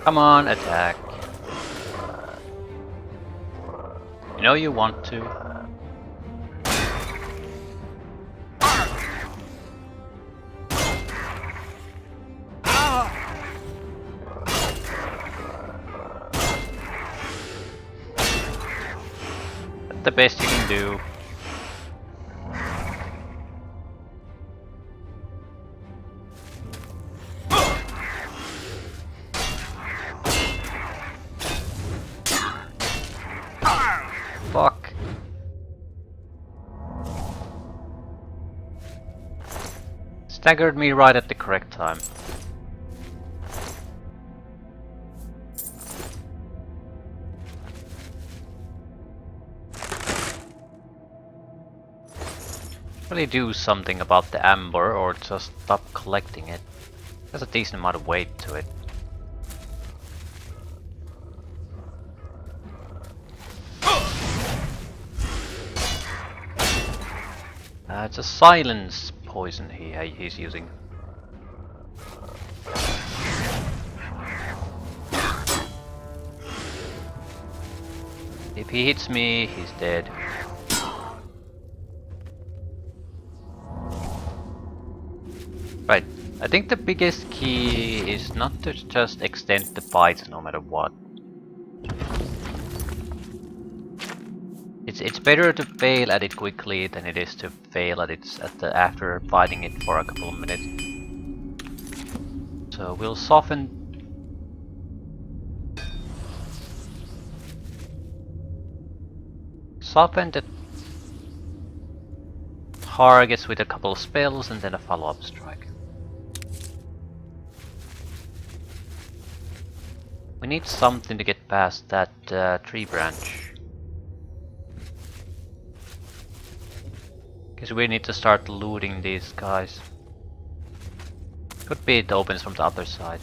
Come on, attack. You know you want to. That's the best you can do. Fuck. Staggered me right at the correct time. Really do something about the amber or just stop collecting it. There's a decent amount of weight to it. It's a silence poison he's using. If he hits me, he's dead. Right, I think the biggest key is not to just extend the fights no matter what. It's better to fail at it quickly than it is to fail at it after fighting it for a couple of minutes. So we'll soften the targets with a couple of spells and then a follow-up strike. We need something to get past that tree branch. Because we need to start looting these guys. Could be it opens from the other side.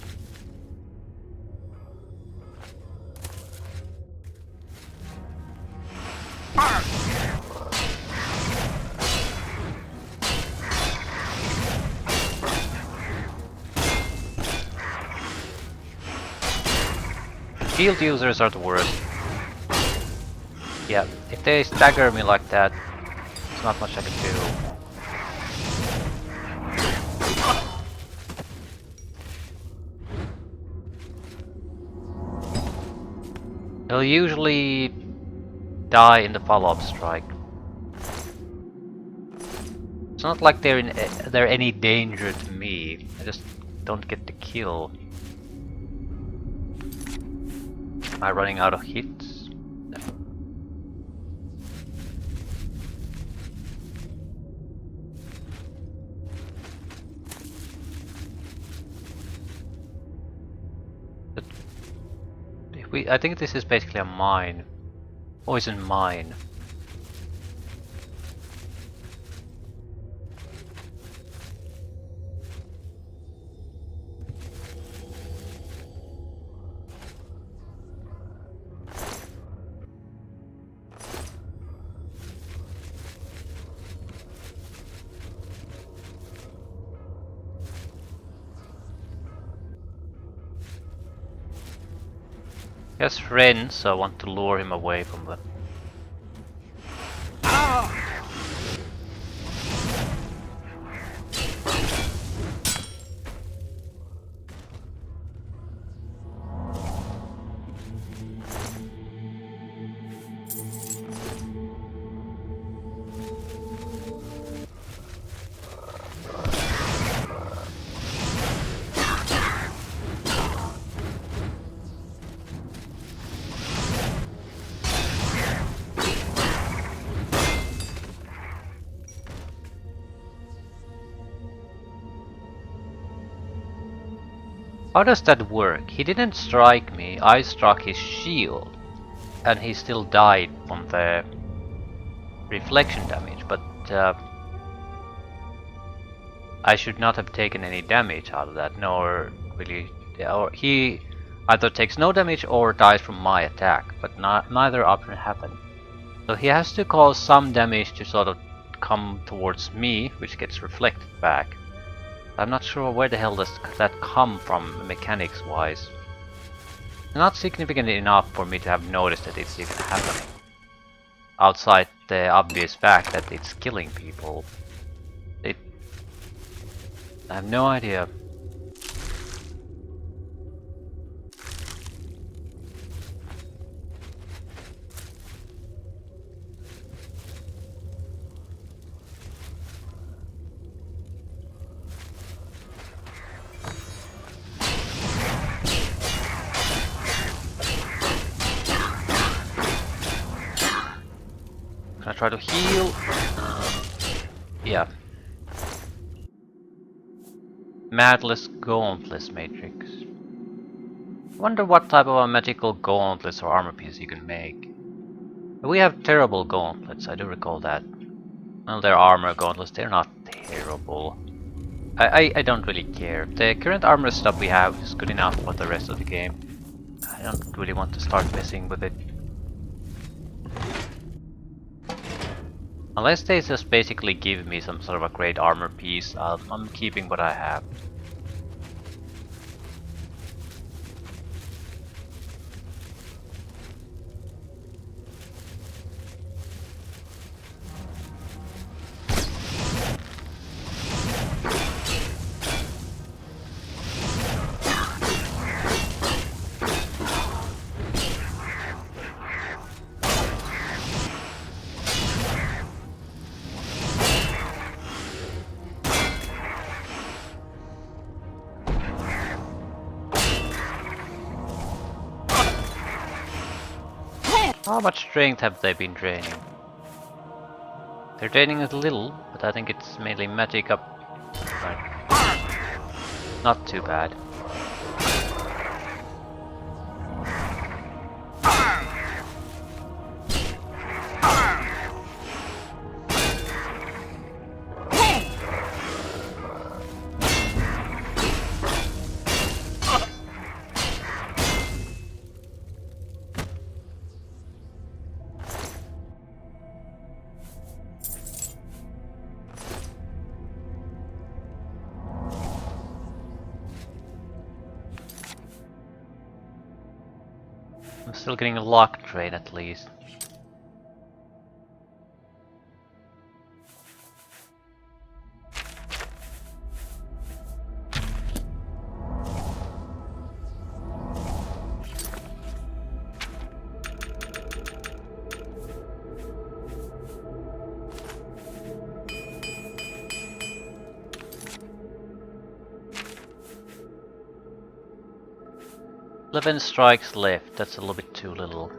Field users are the worst. Yeah, if they stagger me like that, there's not much I can do. They'll usually die in the follow-up strike. It's not like they're any danger to me. I just don't get the kill. Am I running out of hits? No. But if I think this is basically a mine. Poison mine. He has friends, so I want to lure him away from them. How does that work? He didn't strike me, I struck his shield. And he still died from the reflection damage, but I should not have taken any damage out of that, nor really... or he either takes no damage or dies from my attack, but neither option happened. So he has to cause some damage to sort of come towards me, which gets reflected back. I'm not sure where the hell does that come from, mechanics-wise. not significant enough for me to have noticed that it's even happening. Outside the obvious fact that it's killing people. I have no idea. Can I try to heal? Yeah. Madless Gauntless Matrix. Wonder what type of a magical gauntlets or armor piece you can make. We have terrible gauntlets, I do recall that. Well, they're armor gauntlets, they're not terrible. I don't really care. The current armor stuff we have is good enough for the rest of the game. I don't really want to start messing with it. Unless they just basically give me some sort of a great armor piece, I'm keeping what I have. How much strength have they been draining? They're draining it a little, but I think it's mainly magic up. Right. Not too bad. I'm still getting a lock trade at least. Eleven strikes left, that's a little bit too little.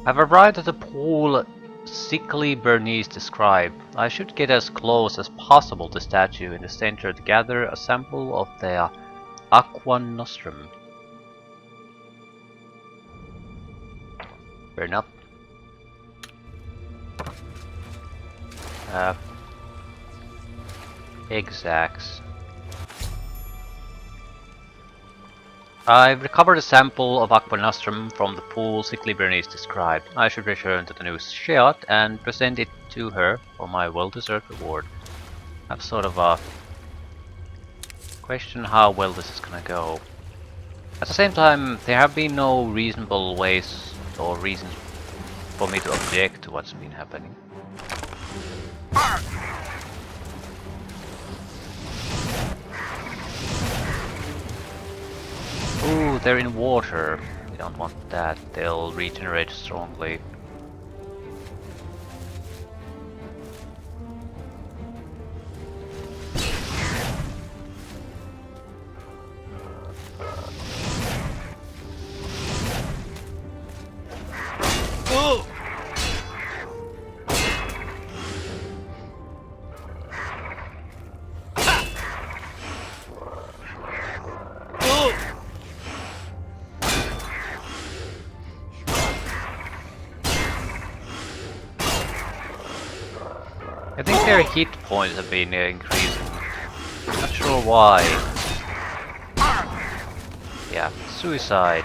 I've arrived at the pool sickly Bernice described. I should get as close as possible to the statue in the center to gather a sample of the aqua nostrum. Fair enough. Exacts. I've recovered a sample of aqua nostrum from the pool sickly Bernice described. I should return to the new shot and present it to her for my well-deserved reward. I have sort of a question how well this is gonna go. At the same time, there have been no reasonable ways or reasons for me to object to what's been happening. Ooh, they're in water. We don't want that. They'll regenerate strongly. I think their hit points have been increasing. Not sure why. Yeah, suicide.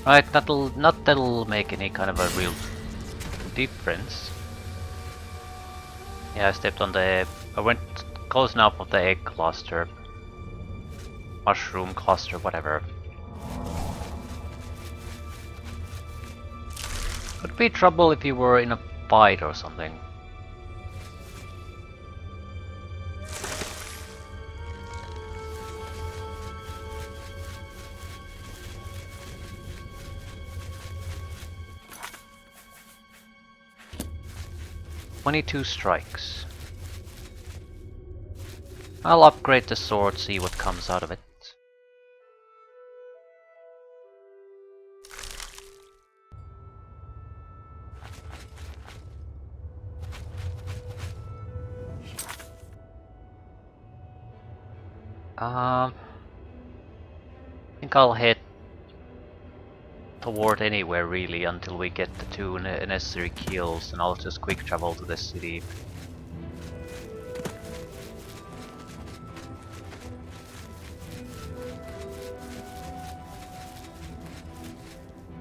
Right, that'll make any kind of a real difference. Yeah, I stepped on the... I went close enough of the egg cluster. Mushroom cluster, whatever. Could be trouble if you were in a fight or something. "22 strikes. I'll upgrade the sword, see what comes out of it. I think I'll head toward anywhere really until we get the 2 necessary kills, and I'll just quick travel to the city.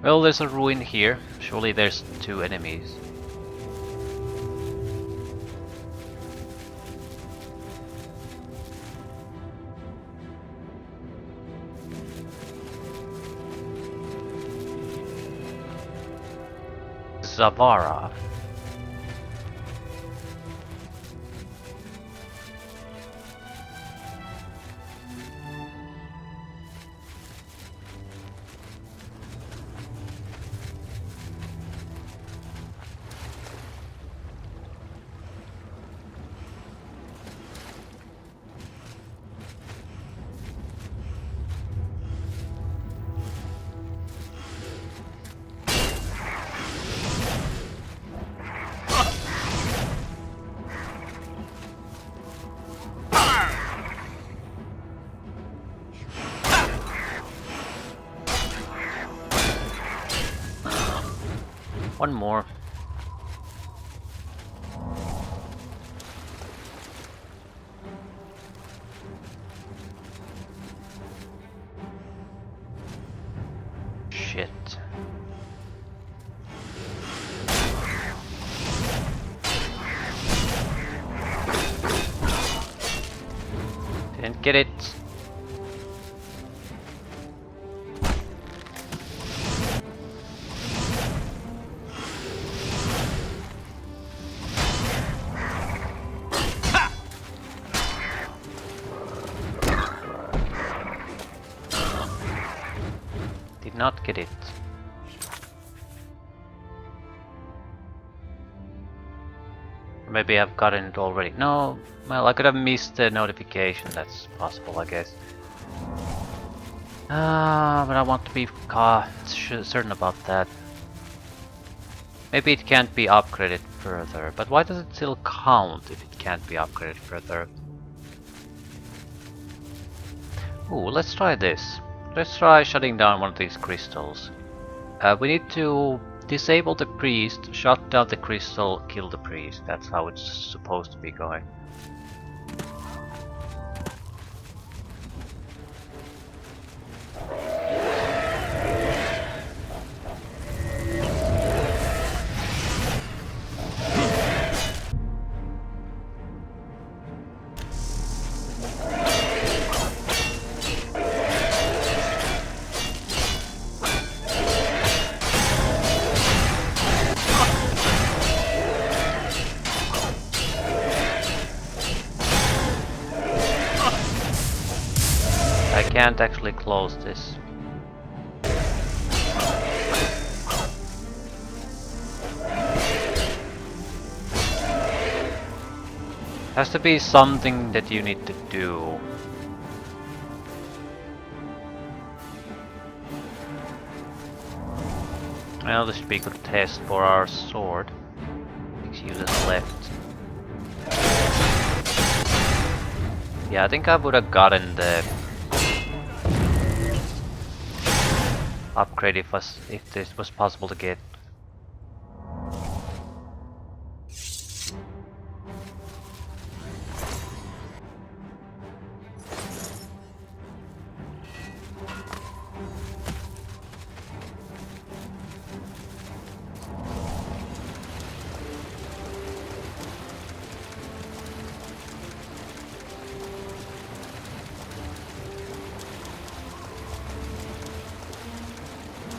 Well, there's a ruin here. Surely there's 2 enemies. Zavara. One more. Shit. Didn't get it. Not get it. Maybe I've gotten it already. No, well, I could have missed the notification. That's possible, I guess. But I want to be certain about that. Maybe it can't be upgraded further, but why does it still count if it can't be upgraded further? Ooh, let's try this. Let's try shutting down one of these crystals. We need to disable the priest, shut down the crystal, kill the priest. That's how it's supposed to be going. I can't actually close this. Has to be something that you need to do. Well, this should be a good test for our sword. 6 uses left. Yeah, I think I would have gotten the upgrade if this was possible to get.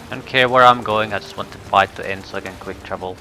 I don't care where I'm going, I just want the fight to end so I can quick travel.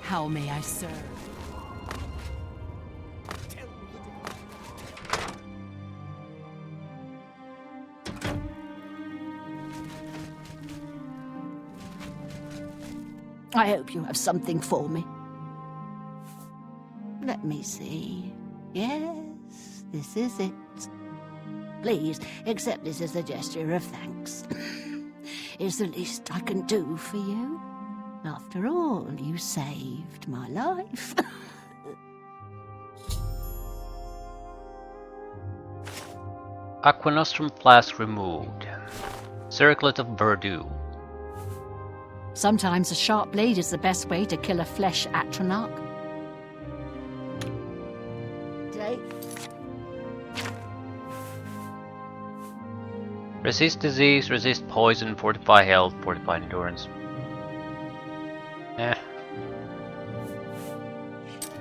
How may I serve? I hope you have something for me. Let me see. Yes, this is it. Please accept this as a gesture of thanks. It's the least I can do for you. After all, you saved my life. Aquanostrum flask removed. Circlet of Verdure. Sometimes a sharp blade is the best way to kill a flesh atronach. Resist disease, resist poison, fortify health, fortify endurance.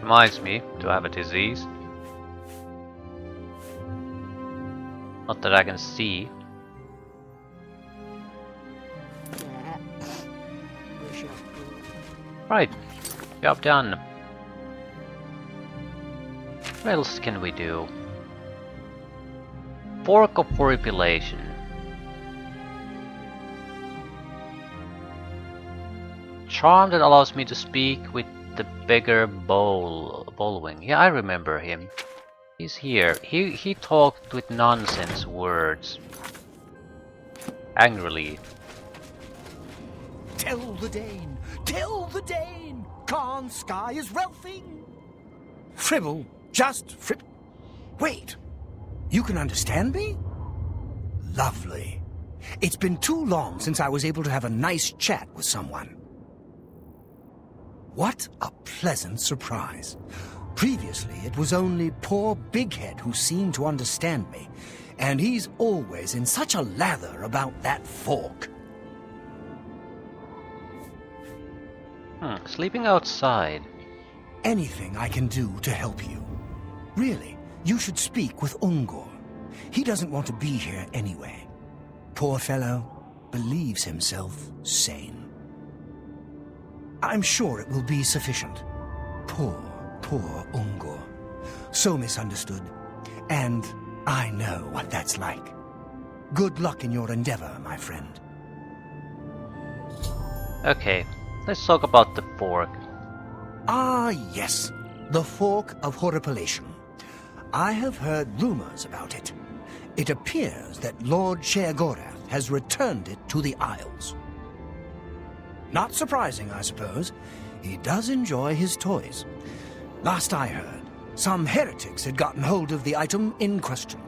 Reminds me to have a disease. Not that I can see. Right, job done. What else can we do? Fork of Horripilation. Charm that allows me to speak with the beggar Bullwing. Yeah, I remember him. He's here. He talked with nonsense words. Angrily. Tell the Dane! Tell the Dane! Khan's sky is Relfing! Fribble, just Fribble. Wait, you can understand me? Lovely. It's been too long since I was able to have a nice chat with someone. What a pleasant surprise. Previously, it was only poor Bighead who seemed to understand me, and he's always in such a lather about that fork. Sleeping outside. Anything I can do to help you. Really, you should speak with Ungor. He doesn't want to be here anyway. Poor fellow believes himself sane. I'm sure it will be sufficient. Poor Ungor. So misunderstood. And I know what that's like. Good luck in your endeavor, my friend. Okay, let's talk about the fork. Ah, yes. The Fork of Horripilation. I have heard rumors about it. It appears that Lord Sheogorath has returned it to the Isles. Not surprising, I suppose. He does enjoy his toys. Last I heard, some heretics had gotten hold of the item in question.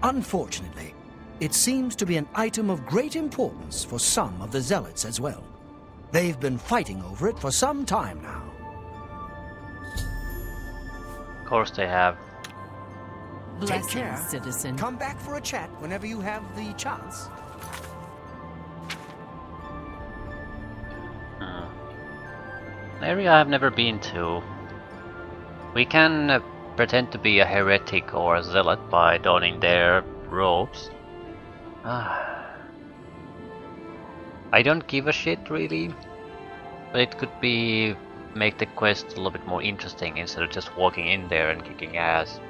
Unfortunately, it seems to be an item of great importance for some of the zealots as well. They've been fighting over it for some time now. Of course they have. Blessings, Take care. citizen. Come back for a chat whenever you have the chance. An area I've never been to. We can pretend to be a heretic or a zealot by donning their robes. I don't give a shit really, but it could be make the quest a little bit more interesting instead of just walking in there and kicking ass.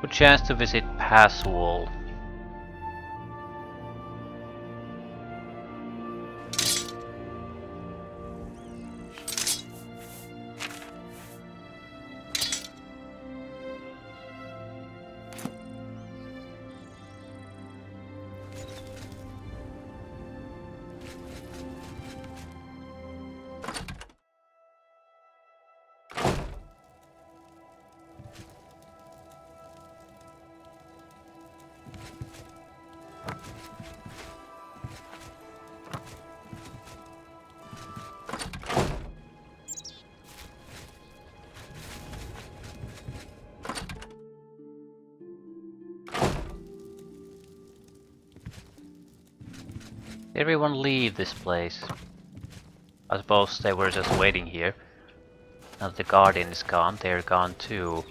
Good chance to visit Passwall. Everyone leave this place. I suppose they were just waiting here. Now that the Guardian is gone, they're gone too.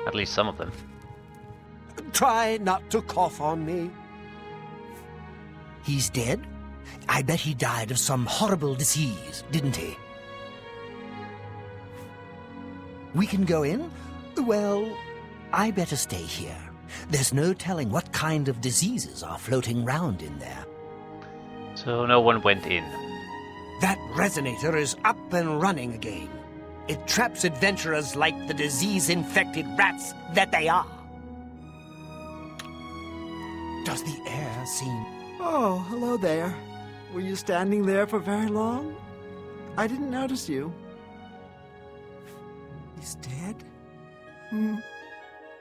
At least some of them. Try not to cough on me. He's dead? I bet he died of some horrible disease, didn't he? We can go in? Well, I better stay here. There's no telling what kind of diseases are floating round in there. So no one went in. That resonator is up and running again. It traps adventurers like the disease-infected rats that they are. Does the air seem... Oh, hello there. Were you standing there for very long? I didn't notice you. He's dead?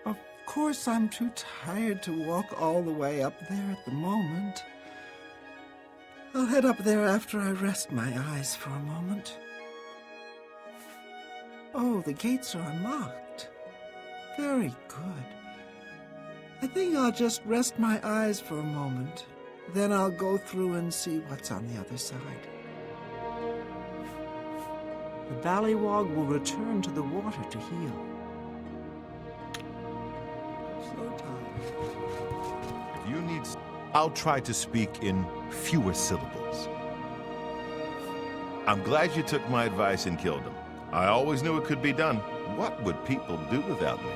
Of course, I'm too tired to walk all the way up there at the moment. I'll head up there after I rest my eyes for a moment. Oh, the gates are unlocked. Very good. I think I'll just rest my eyes for a moment. Then I'll go through and see what's on the other side. The Ballywog will return to the water to heal. So tired. If you need... I'll try to speak in fewer syllables. I'm glad you took my advice and killed him. I always knew it could be done. What would people do without me?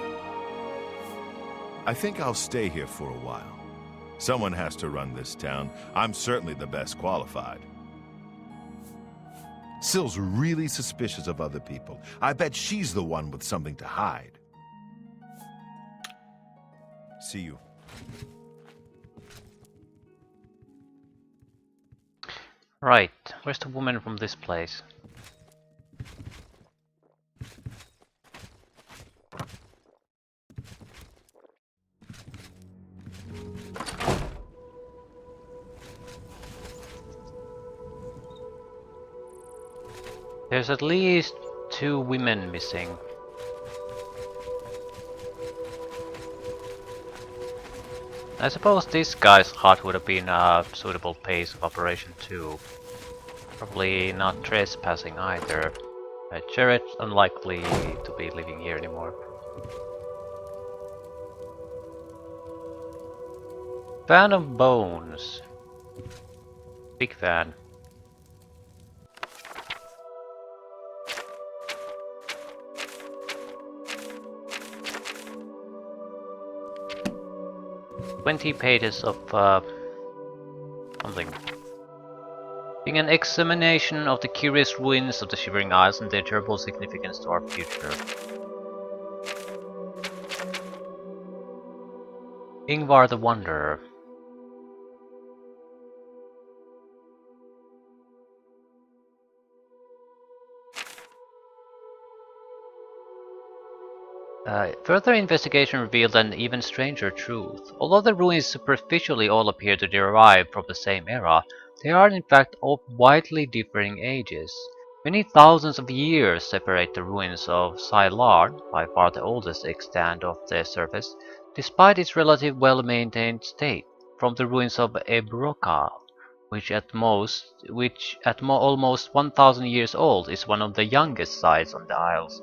I think I'll stay here for a while. Someone has to run this town. I'm certainly the best qualified. Syl's really suspicious of other people. I bet she's the one with something to hide. See you. Right, where's the woman from this place? There's at least 2 women missing. I suppose this guy's hut would have been a suitable pace of operation too. Probably not trespassing either. Jared's unlikely to be living here anymore. Fan of bones. Big fan. "20 pages of something. Being an examination of the curious ruins of the Shivering Isles and their terrible significance to our future. Ingvar the Wanderer. Further investigation revealed an even stranger truth. Although the ruins superficially all appear to derive from the same era, they are in fact of widely differing ages. Many thousands of years separate the ruins of Sylar, by far the oldest extant of the surface, despite its relative well-maintained state, from the ruins of Ebroka, which at almost 1,000 years old is one of the youngest sites on the Isles.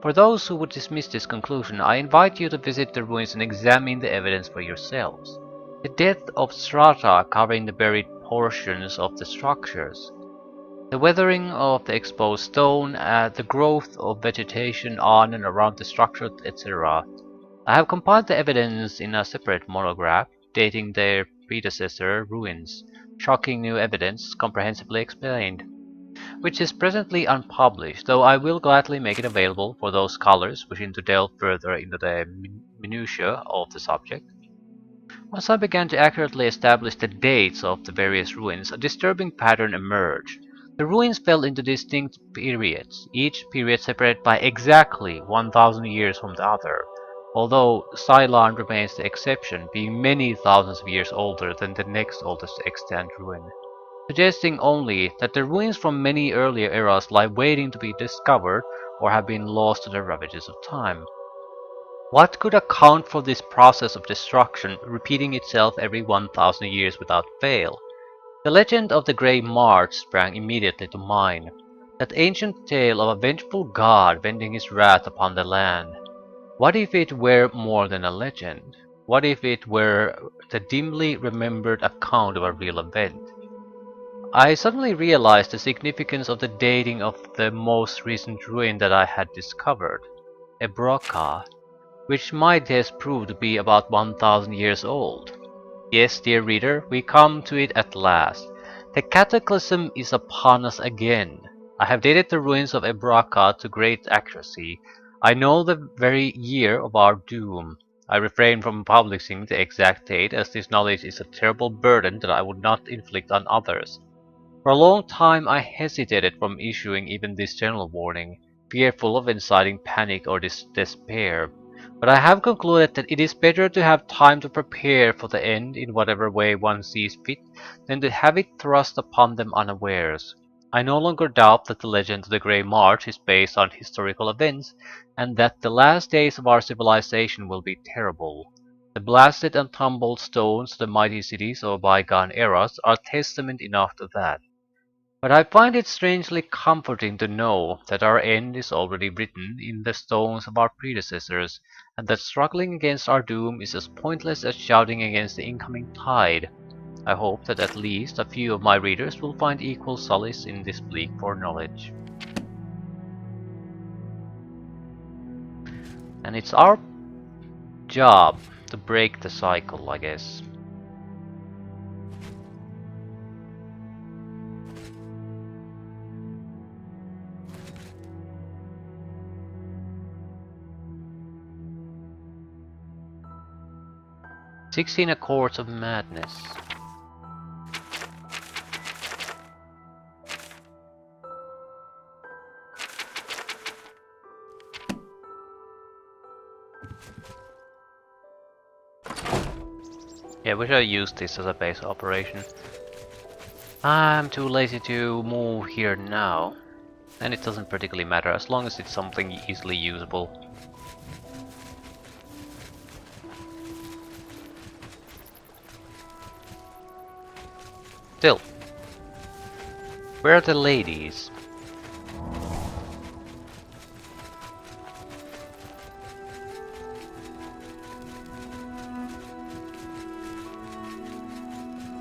For those who would dismiss this conclusion, I invite you to visit the ruins and examine the evidence for yourselves. The depth of strata covering the buried portions of the structures, the weathering of the exposed stone, the growth of vegetation on and around the structure, etc. I have compiled the evidence in a separate monograph, dating their predecessor ruins, Shocking New Evidence, Comprehensively Explained, which is presently unpublished, though I will gladly make it available for those scholars wishing to delve further into the minutiae of the subject. Once I began to accurately establish the dates of the various ruins, a disturbing pattern emerged. The ruins fell into distinct periods, each period separated by exactly 1,000 years from the other, although Cylon remains the exception, being many thousands of years older than the next oldest extant ruin, suggesting only that the ruins from many earlier eras lie waiting to be discovered or have been lost to the ravages of time. What could account for this process of destruction repeating itself every 1,000 years without fail? The legend of the Grey March sprang immediately to mind, that ancient tale of a vengeful god venting his wrath upon the land. What if it were more than a legend? What if it were the dimly remembered account of a real event? I suddenly realized the significance of the dating of the most recent ruin that I had discovered, Ebroka, which my test proved to be about 1,000 years old. Yes, dear reader, we come to it at last. The cataclysm is upon us again. I have dated the ruins of Ebroka to great accuracy. I know the very year of our doom. I refrain from publishing the exact date, as this knowledge is a terrible burden that I would not inflict on others. For a long time I hesitated from issuing even this general warning, fearful of inciting panic or despair. But I have concluded that it is better to have time to prepare for the end in whatever way one sees fit, than to have it thrust upon them unawares. I no longer doubt that the legend of the Grey March is based on historical events, and that the last days of our civilization will be terrible. The blasted and tumbled stones of the mighty cities of bygone eras are testament enough to that. But I find it strangely comforting to know that our end is already written in the stones of our predecessors, and that struggling against our doom is as pointless as shouting against the incoming tide. I hope that at least a few of my readers will find equal solace in this bleak foreknowledge. And it's our job to break the cycle, I guess. "16 Accords of Madness." Yeah, we should use this as a base operation. I'm too lazy to move here now, and it doesn't particularly matter as long as it's something easily usable. Still. Where are the ladies?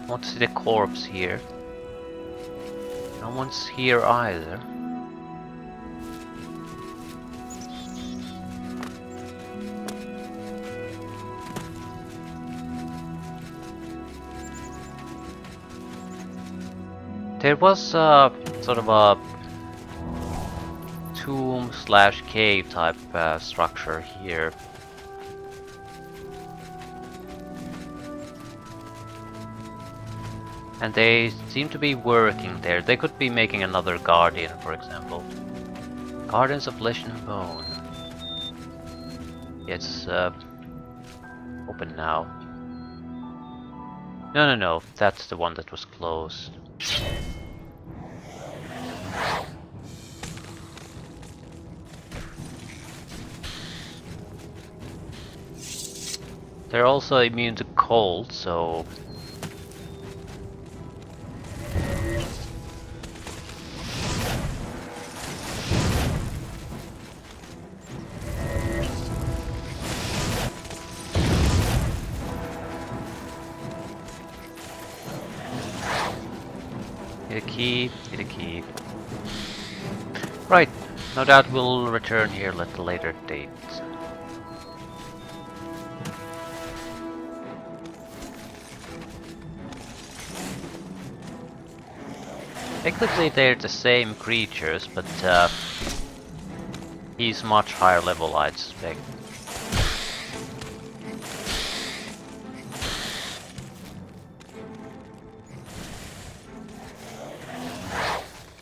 I want to see the corpse here. No one's here either. There was sort of a tomb slash cave type structure here. And they seem to be working there. They could be making another guardian, for example. Gardens of Flesh and Bone. Yeah, it's open now. No, that's the one that was closed. They're also immune to cold, so... Get a key. Right, no doubt we'll return here at a later date. Technically they're the same creatures, but he's much higher level, I'd suspect.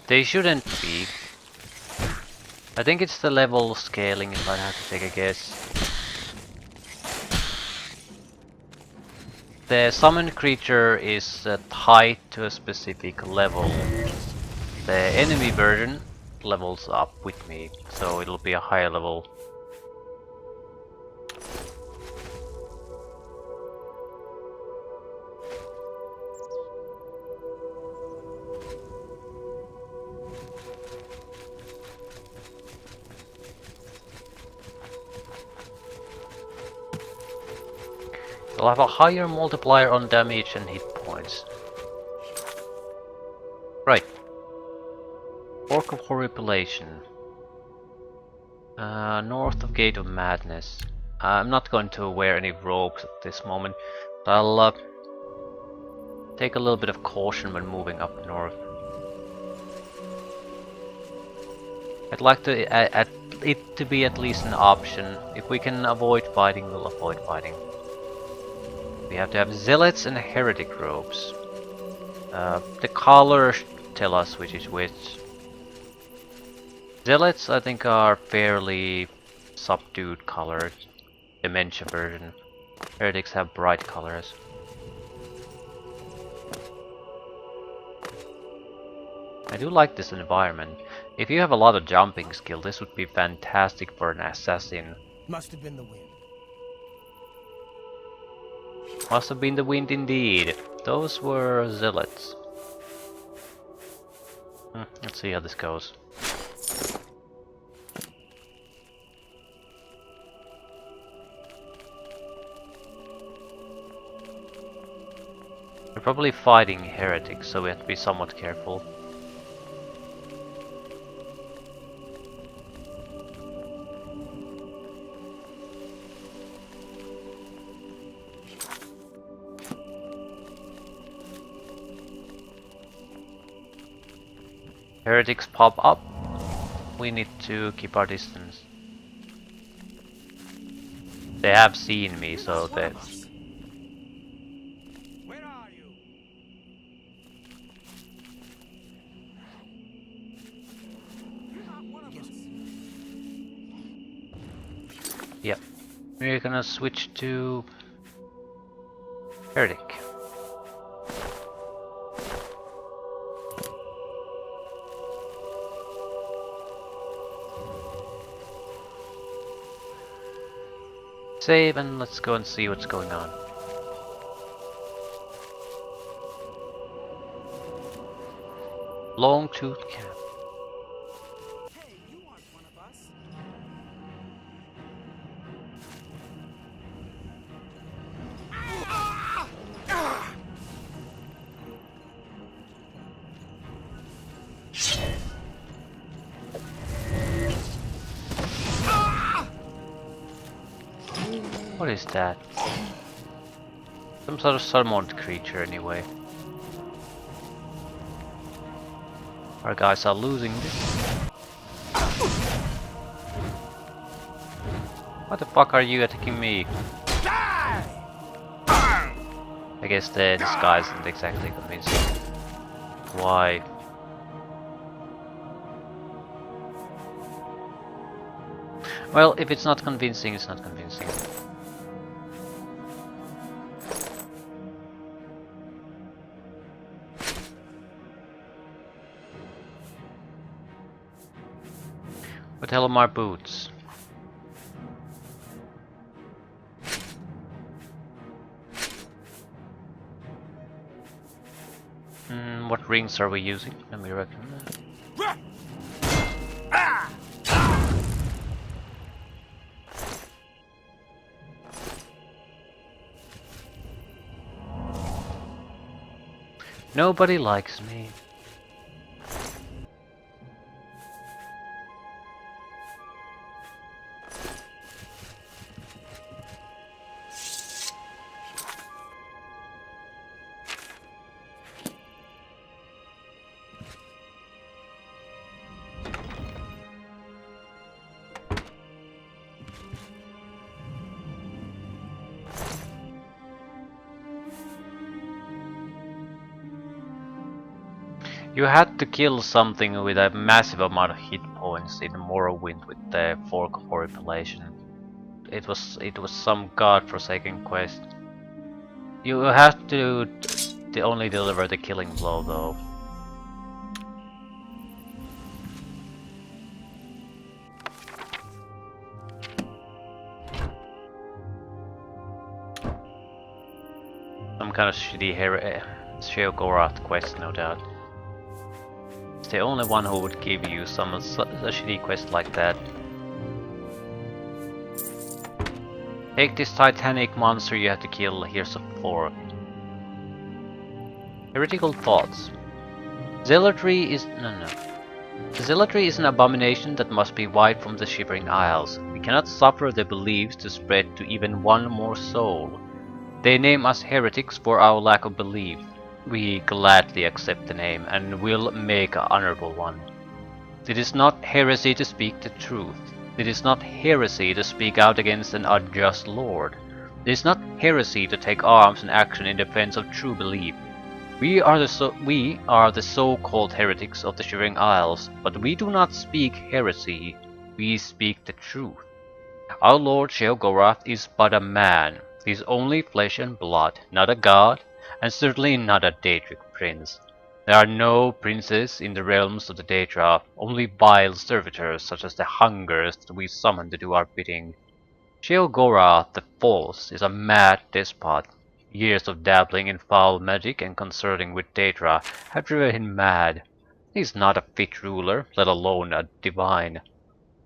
They shouldn't be. I think it's the level scaling, if I have to take a guess. The summoned creature is tied to a specific level. The enemy version levels up with me, so it'll be a higher level. It'll have a higher multiplier on damage and hit points. Right. Orc of Horripilation. North of Gate of Madness. I'm not going to wear any robes at this moment, but I'll take a little bit of caution when moving up north. I'd like to it to be at least an option. If we can avoid fighting, we'll avoid fighting. We have to have zealots and heretic robes. The colors tell us which is which. Zealots, I think, are fairly subdued colored. Dementia version. Heretics have bright colors. I do like this environment. If you have a lot of jumping skill, this would be fantastic for an assassin. Must have been the wind. Must have been the wind indeed. Those were zealots. Let's see how this goes. We're probably fighting heretics, so we have to be somewhat careful. Heretics pop up. We need to keep our distance. They have seen me, so they... Where are you? You're not one of us. Yep. We're gonna switch to Heretic. Save and let's go and see what's going on. Long-toothed cat. Hey, you aren't one of us. What is that? Some sort of summoned creature anyway. Our guys are losing this. What the fuck are you attacking me? I guess the disguise isn't exactly convincing. Why? Well, if it's not convincing, it's not convincing. What the hell are my boots? What rings are we using? Let me reckon. Nobody likes me. You had to kill something with a massive amount of hit points in Morrowind with the Fork of Horripilation. It was some god-forsaken quest. You have to only deliver the killing blow though. Some kind of shitty Sheogorath quest, no doubt. It's the only one who would give you a shitty quest like that. Take this titanic monster you have to kill, here's a fork. Heretical thoughts. Zealotry is... no. Zealotry is an abomination that must be wiped from the Shivering Isles. We cannot suffer the beliefs to spread to even one more soul. They name us heretics for our lack of belief. We gladly accept the name and will make an honorable one. It is not heresy to speak the truth. It is not heresy to speak out against an unjust lord. It is not heresy to take arms and action in defense of true belief. We are the so-called heretics of the Shivering Isles, but we do not speak heresy. We speak the truth. Our Lord Sheogorath is but a man. He is only flesh and blood, not a god, and certainly not a Daedric prince. There are no princes in the realms of the Daedra, only vile servitors such as the hungers that we summon to do our bidding. Sheogorath the False is a mad despot. Years of dabbling in foul magic and consorting with Daedra have driven him mad. He is not a fit ruler, let alone a divine.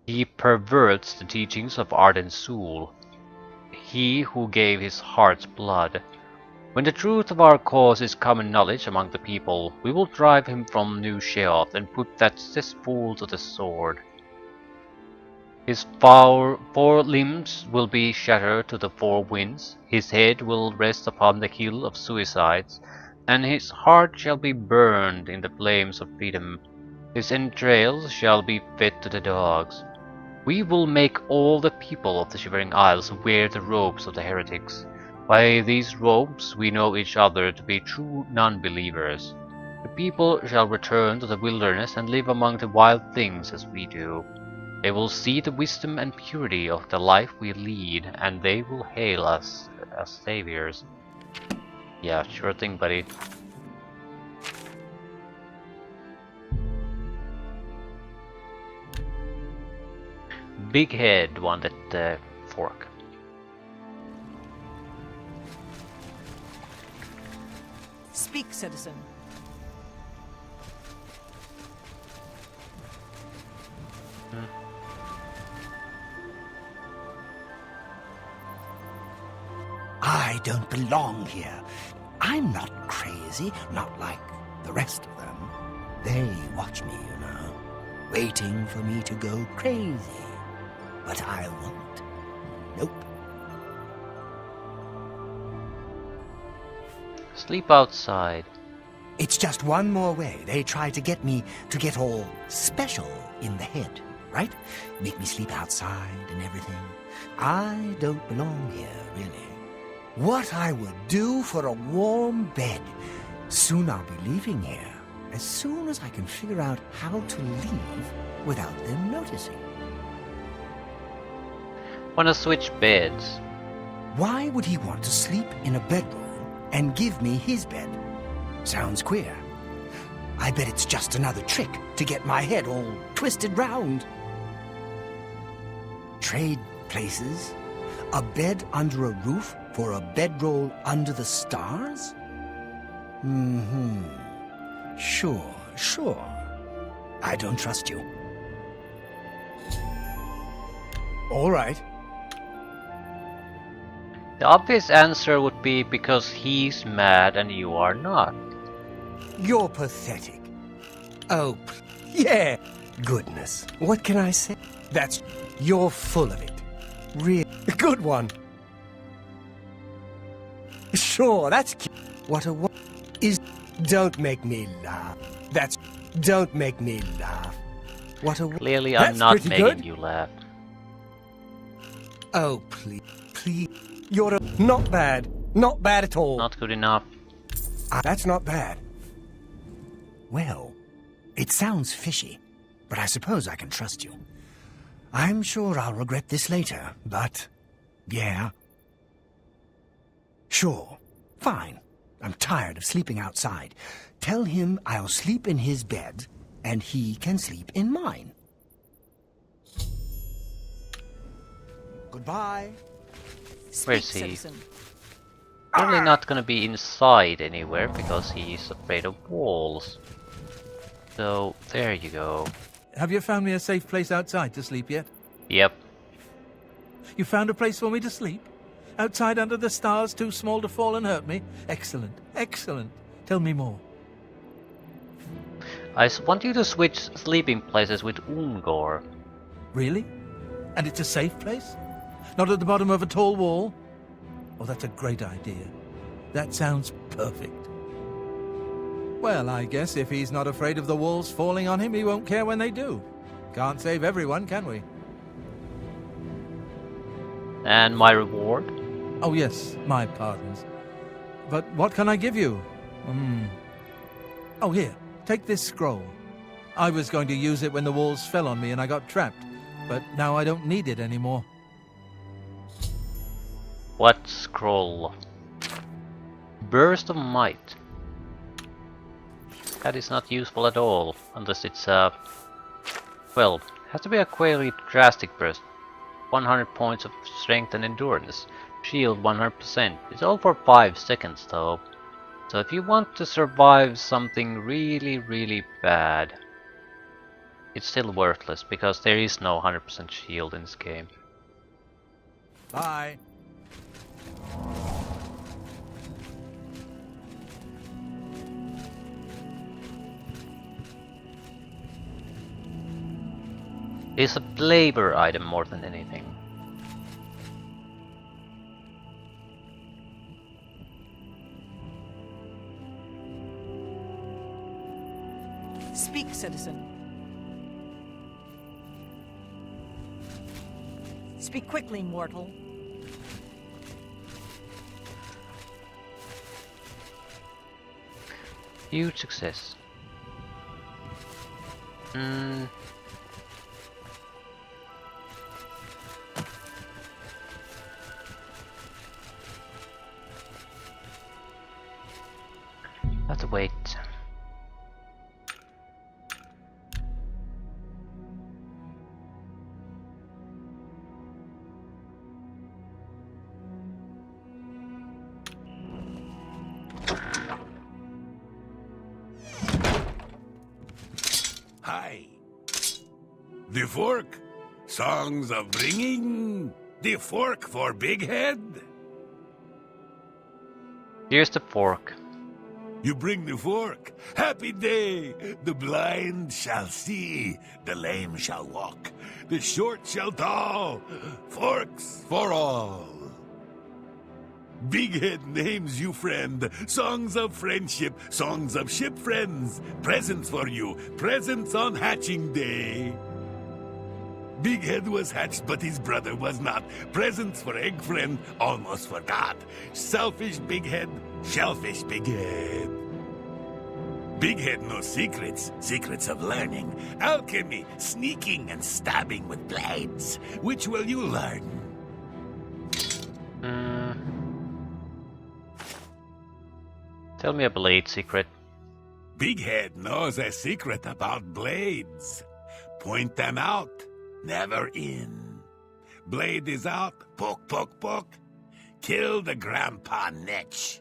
He perverts the teachings of Arden Sul, he who gave his heart's blood. When the truth of our cause is common knowledge among the people, we will drive him from New Sheoth and put that cesspool to the sword. His four limbs will be shattered to the four winds, his head will rest upon the hill of suicides, and his heart shall be burned in the flames of freedom. His entrails shall be fed to the dogs. We will make all the people of the Shivering Isles wear the robes of the heretics. By these robes we know each other to be true non-believers. The people shall return to the wilderness and live among the wild things as we do. They will see the wisdom and purity of the life we lead, and they will hail us as saviors. Yeah, sure thing, buddy. Big Head wanted the fork. Speak, citizen. I don't belong here. I'm not crazy, not like the rest of them. They watch me, you know, waiting for me to go crazy. But I won't. Nope. Sleep outside. It's just one more way they try to get me to get all special in the head, right? Make me sleep outside and everything. I don't belong here, really. What I would do for a warm bed. Soon I'll be leaving here. As soon as I can figure out how to leave without them noticing. Wanna switch beds? Why would he want to sleep in a bedroll and give me his bed? Sounds queer. I bet it's just another trick to get my head all twisted round. Trade places? A bed under a roof for a bedroll under the stars? Sure. I don't trust you. All right. The obvious answer would be because he's mad and you are not. You're pathetic. Oh, yeah. Goodness. What can I say? You're full of it. Really good one. Sure, that's cute. Don't make me laugh. Don't make me laugh. Clearly I'm not making you laugh. Oh, please. Not bad. Not bad at all. Not good enough. That's not bad. Well, it sounds fishy, but I suppose I can trust you. I'm sure I'll regret this later, but... yeah. Sure. Fine. I'm tired of sleeping outside. Tell him I'll sleep in his bed, and he can sleep in mine. Goodbye. Where's he? Probably not gonna be inside anywhere because he's afraid of walls. So, there you go. Have you found me a safe place outside to sleep yet? Yep. You found a place for me to sleep? Outside under the stars, too small to fall and hurt me? Excellent, excellent. Tell me more. I want you to switch sleeping places with Ungor. Really? And it's a safe place? Not at the bottom of a tall wall? Oh, that's a great idea. That sounds perfect. Well, I guess if he's not afraid of the walls falling on him, he won't care when they do. Can't save everyone, can we? And my reward? Oh, yes, my pardons. But what can I give you? Oh, here, take this scroll. I was going to use it when the walls fell on me and I got trapped, but now I don't need it anymore. What scroll? Burst of Might. That is not useful at all, unless it's well, has to be a quite drastic burst. 100 points of strength and endurance. Shield 100%. It's all for 5 seconds though. So if you want to survive something really bad, it's still worthless because there is no 100% shield in this game. Bye. It's a flavor item more than anything. Speak, citizen. Speak quickly, mortal. Huge success. Have to wait. Hi. The fork. Songs of bringing. The fork for Big Head. Here's the fork. You bring the fork. Happy day. The blind shall see. The lame shall walk. The short shall tall. Forks for all. Big Head names you friend. Songs of friendship. Songs of ship friends. Presents for you. Presents on hatching day. Big Head was hatched, but his brother was not. Presents for egg friend. Almost forgot. Selfish Big Head. Shellfish Big Head. Big Head knows secrets. Secrets of learning. Alchemy. Sneaking and stabbing with blades. Which will you learn? Tell me a blade secret. Big Head knows a secret about blades. Point them out, never in. Blade is out, poke, poke, poke. Kill the grandpa niche.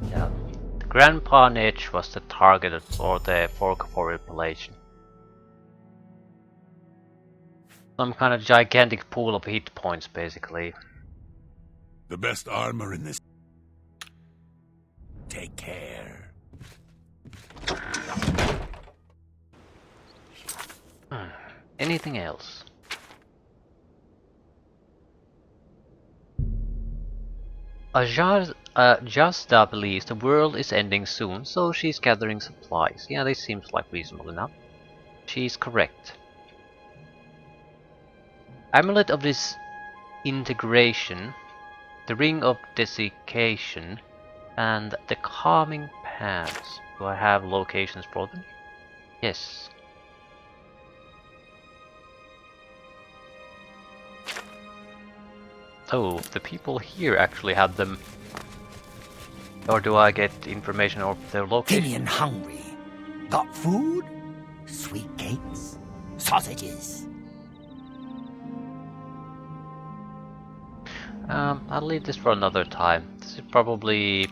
Yeah. The grandpa niche was the target for the fork for repellation. Some kind of gigantic pool of hit points, basically. The best armor in this. Take care. Anything else? Jasta believes the world is ending soon, so she's gathering supplies. Yeah, this seems like reasonable enough. She's correct. Amulet of Disintegration, the Ring of Desiccation, and the Calming Pants. Do I have locations for them? Yes. Oh, the people here actually had them. Or do I get information of their location? Damien hungry. Got food? Sweet cakes? Sausages? I'll leave this for another time. This probably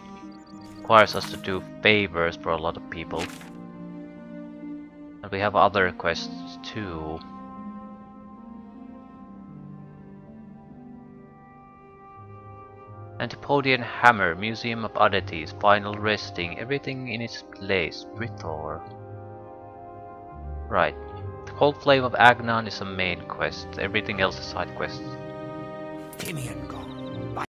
requires us to do favors for a lot of people. And we have other quests too. Antipodean Hammer, Museum of Oddities, Final Resting, everything in its place. Rithor. Right. The Cold Flame of Agnon is a main quest, everything else is side quests. Damien gone.